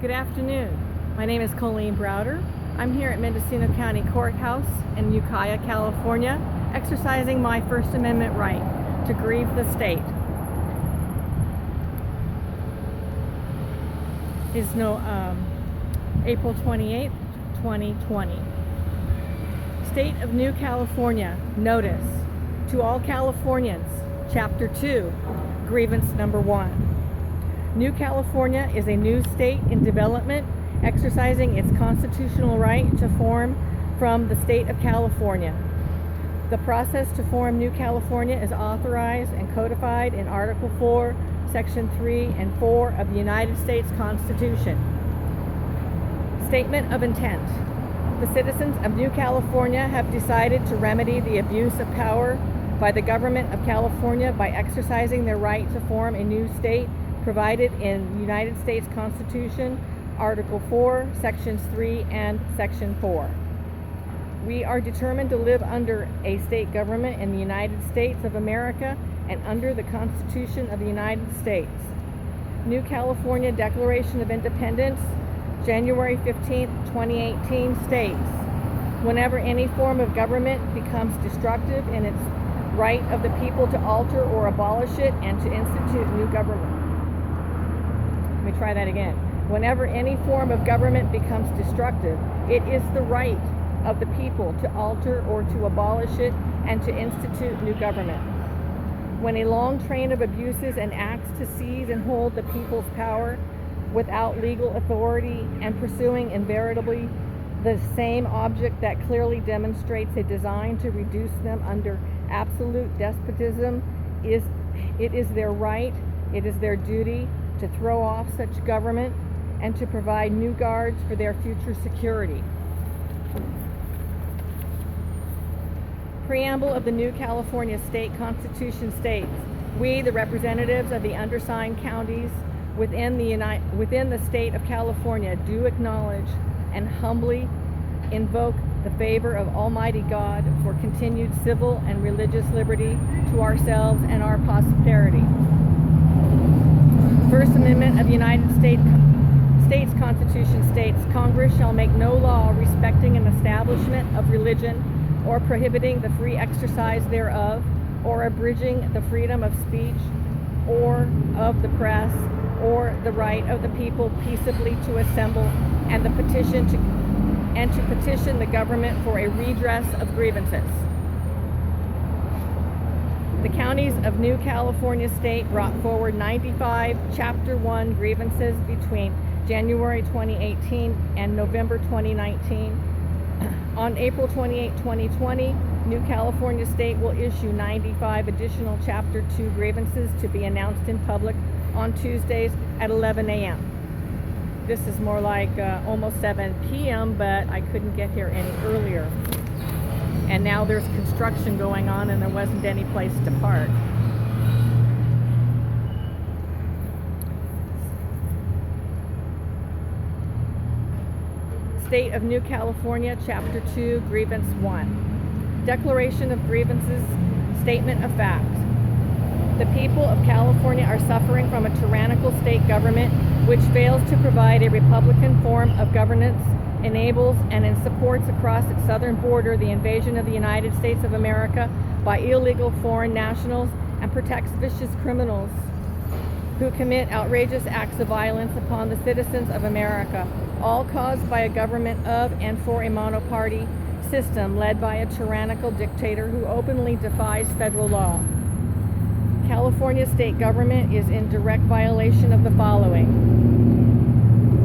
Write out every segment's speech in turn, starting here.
Good afternoon. My name is Colleen Browder. I'm here at Mendocino County Courthouse in Ukiah, California, exercising my First Amendment right to grieve the state. It's April 28th, 2020. State of New California, notice to all Californians, Chapter 2, Grievance Number 1. New California is a new state in development, exercising its constitutional right to form from the state of California. The process to form New California is authorized and codified in Article 4, Section 3 and 4 of the United States Constitution. Statement of intent. The citizens of New California have decided to remedy the abuse of power by the government of California by exercising their right to form a new state provided in United States Constitution, Article 4, Sections 3 and Section 4. We are determined to live under a state government in the United States of America and under the Constitution of the United States. New California Declaration of Independence, January 15, 2018 states, whenever any form of government becomes destructive in its right of the people to alter or abolish it and to institute new government. Let me try that again. Whenever any form of government becomes destructive, it is the right of the people to alter or to abolish it and to institute new government. When a long train of abuses and acts to seize and hold the people's power without legal authority and pursuing invariably the same object that clearly demonstrates a design to reduce them under absolute despotism, it is their right, it is their duty to throw off such government and to provide new guards for their future security. Preamble of the New California State Constitution states, we, the representatives of the undersigned counties within the state of California, do acknowledge and humbly invoke the favor of Almighty God for continued civil and religious liberty to ourselves and our posterity. First Amendment of the United States Constitution states, Congress shall make no law respecting an establishment of religion or prohibiting the free exercise thereof, or abridging the freedom of speech or of the press, or the right of the people peaceably to assemble and to petition the government for a redress of grievances. The counties of New California State brought forward 95 Chapter 1 grievances between January 2018 and November 2019. On April 28, 2020, New California State will issue 95 additional Chapter 2 grievances to be announced in public on Tuesdays at 11 a.m. This is more like almost 7 p.m., but I couldn't get here any earlier. And now there's construction going on and there wasn't any place to park. State of New California, Chapter 2, Grievance 1. Declaration of Grievances, Statement of Fact. The people of California are suffering from a tyrannical state government which fails to provide a Republican form of governance, enables and supports across its southern border the invasion of the United States of America by illegal foreign nationals, and protects vicious criminals who commit outrageous acts of violence upon the citizens of America, all caused by a government of and for a monoparty system led by a tyrannical dictator who openly defies federal law. California state government is in direct violation of the following.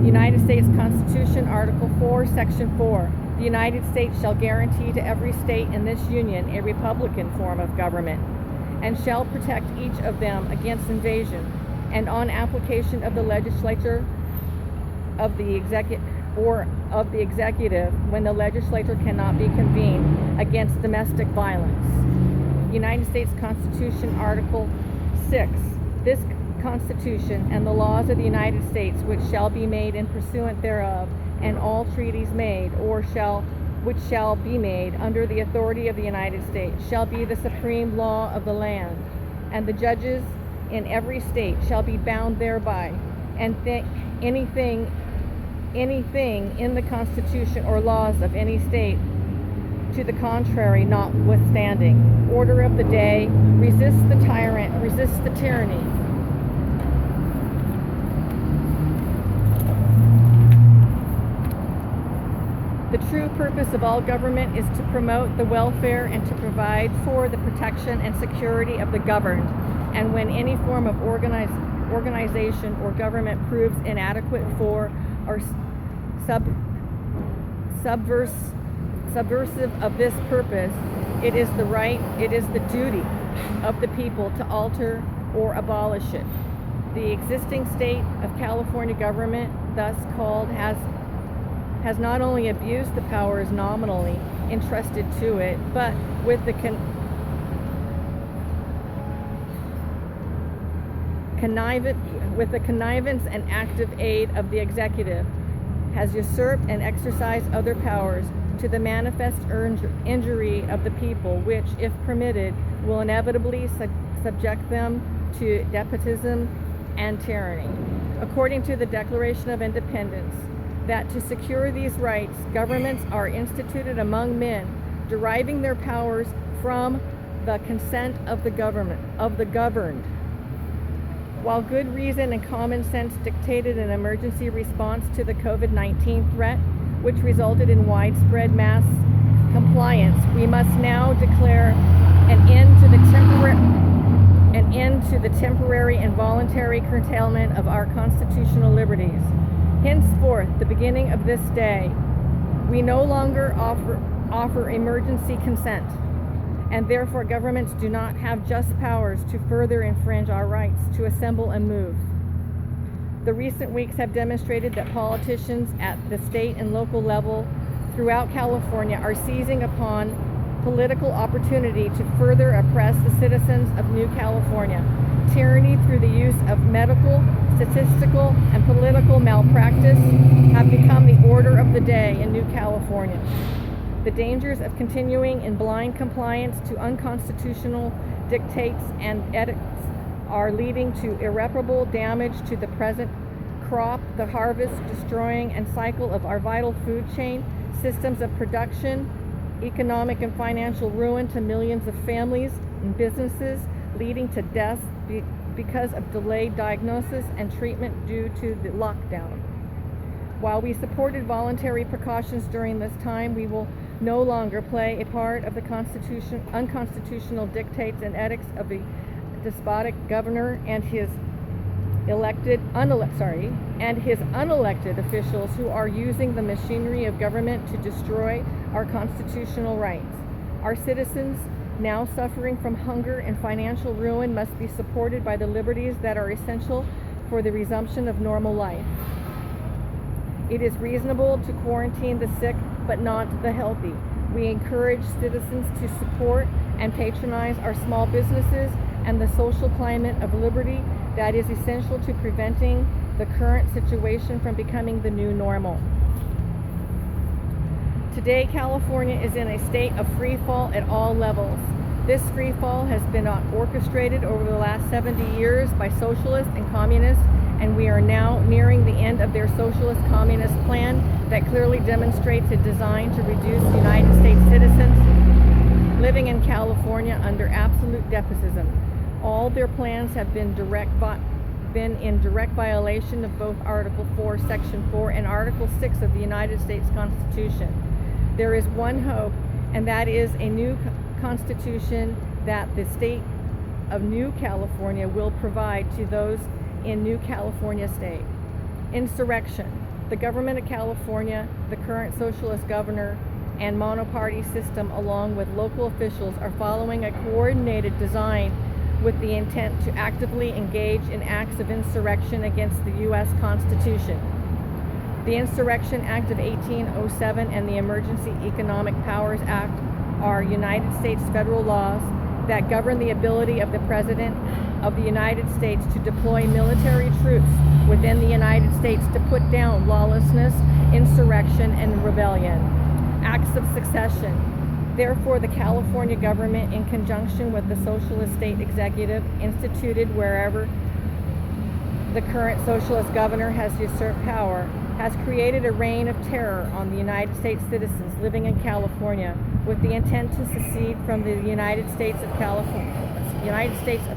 United States Constitution, Article 4, Section 4. The United States shall guarantee to every state in this union a republican form of government, and shall protect each of them against invasion, and on application of the legislature of the executive when the legislature cannot be convened, against domestic violence. United States Constitution, Article 6. This Constitution and the laws of the United States which shall be made in pursuant thereof, and all treaties made which shall be made under the authority of the United States, shall be the supreme law of the land, and the judges in every state shall be bound thereby, and anything anything in the Constitution or laws of any state to the contrary notwithstanding. Order of the day: resist the tyrant, resist the tyranny. The true purpose of all government is to promote the welfare and to provide for the protection and security of the governed. And when any form of organization or government proves inadequate for or subversive of this purpose, it is the duty of the people to alter or abolish it. The existing state of California government, thus called, has not only abused the powers nominally entrusted to it, but with the connivance and active aid of the executive, has usurped and exercised other powers to the manifest injury of the people, which, if permitted, will inevitably subject them to despotism and tyranny. According to the Declaration of Independence, that to secure these rights, governments are instituted among men, deriving their powers from the consent of the governed. While good reason and common sense dictated an emergency response to the COVID-19 threat, which resulted in widespread mass compliance, we must now declare an end to the temporary and voluntary curtailment of our constitutional liberties. Henceforth, the beginning of this day, we no longer offer emergency consent, and therefore governments do not have just powers to further infringe our rights to assemble and move. The recent weeks have demonstrated that politicians at the state and local level throughout California are seizing upon political opportunity to further oppress the citizens of New California. Tyranny through the use of medical, statistical, and political malpractice have become the order of the day in New California. The dangers of continuing in blind compliance to unconstitutional dictates and edicts are leading to irreparable damage to the present crop, the harvest, destroying and cycle of our vital food chain, systems of production, economic and financial ruin to millions of families and businesses, leading to deaths because of delayed diagnosis and treatment due to the lockdown. While we supported voluntary precautions during this time, we will no longer play a part of the unconstitutional dictates and edicts of the despotic governor and his unelected officials who are using the machinery of government to destroy our constitutional rights. Our citizens, now suffering from hunger and financial ruin, must be supported by the liberties that are essential for the resumption of normal life. It is reasonable to quarantine the sick, but not the healthy. We encourage citizens to support and patronize our small businesses and the social climate of liberty that is essential to preventing the current situation from becoming the new normal. Today, California is in a state of free fall at all levels. This free fall has been orchestrated over the last 70 years by socialists and communists, and we are now nearing the end of their socialist communist plan that clearly demonstrates a design to reduce United States citizens living in California under absolute despotism. All their plans have been in direct violation of both Article 4, Section 4, and Article 6 of the United States Constitution. There is one hope, and that is a new Constitution that the state of New California will provide to those in New California state. Insurrection. The government of California, the current socialist governor, and monoparty system, along with local officials, are following a coordinated design with the intent to actively engage in acts of insurrection against the U.S. Constitution. The Insurrection Act of 1807 and the Emergency Economic Powers Act are United States federal laws that govern the ability of the President of the United States to deploy military troops within the United States to put down lawlessness, insurrection, and rebellion. Acts of succession. Therefore, the California government, in conjunction with the socialist state executive, instituted wherever the current socialist governor has usurped power, has created a reign of terror on the United States citizens living in California with the intent to secede from the United States of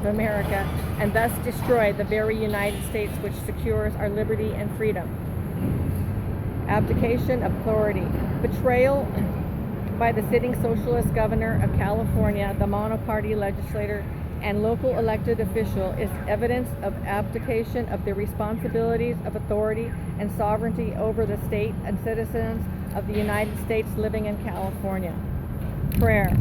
America, and thus destroy the very United States which secures our liberty and freedom. Abdication of authority. Betrayal by the sitting socialist governor of California, the monoparty legislator, and local elected official is evidence of abdication of the responsibilities of authority and sovereignty over the state and citizens of the United States living in California. Prayer.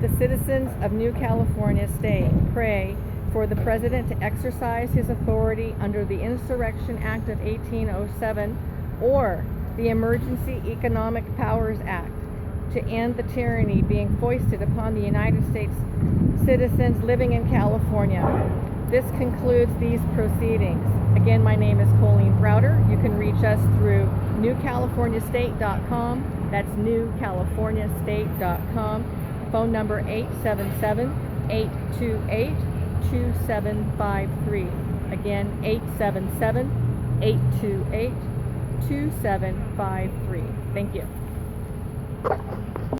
The citizens of New California State pray for the President to exercise his authority under the Insurrection Act of 1807 or the Emergency Economic Powers Act to end the tyranny being foisted upon the United States citizens living in California. This concludes these proceedings. Again, my name is Colleen Browder. You can reach us through newcaliforniastate.com. That's newcaliforniastate.com. Phone number 877-828-2753. Again, 877-828-2753. Thank you.